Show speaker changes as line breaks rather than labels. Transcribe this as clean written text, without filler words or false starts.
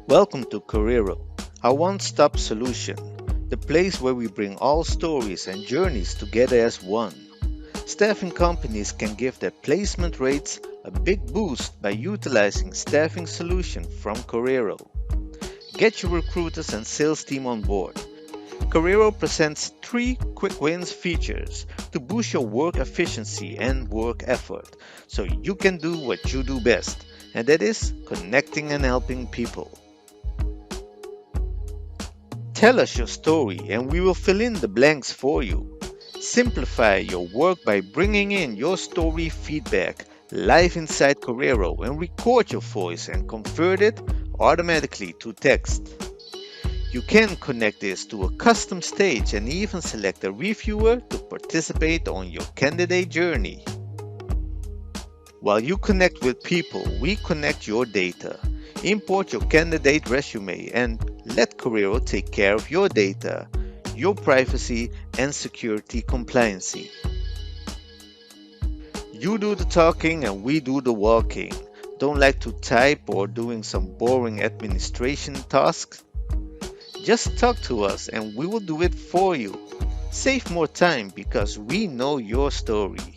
Welcome to Korero, our one-stop solution, the place where we bring all stories and journeys together as one. Staffing companies can give their placement rates a big boost by utilizing staffing solution from Korero. Get your recruiters and sales team on board. Korero presents 3 quick wins features to boost your work efficiency and work effort so you can do what you do best, and that is connecting and helping people. Tell us your story and we will fill in the blanks for you. Simplify your work by bringing in your story feedback live inside Korero and record your voice and convert it automatically to text. You can connect this to a custom stage and even select a reviewer to participate on your candidate journey. While you connect with people, we connect your data. Import your candidate resume and let Korero take care of your data, your privacy and security compliancy. You do the talking and we do the walking. Don't like to type or doing some boring administration tasks? Just talk to us and we will do it for you. Save more time because we know your story.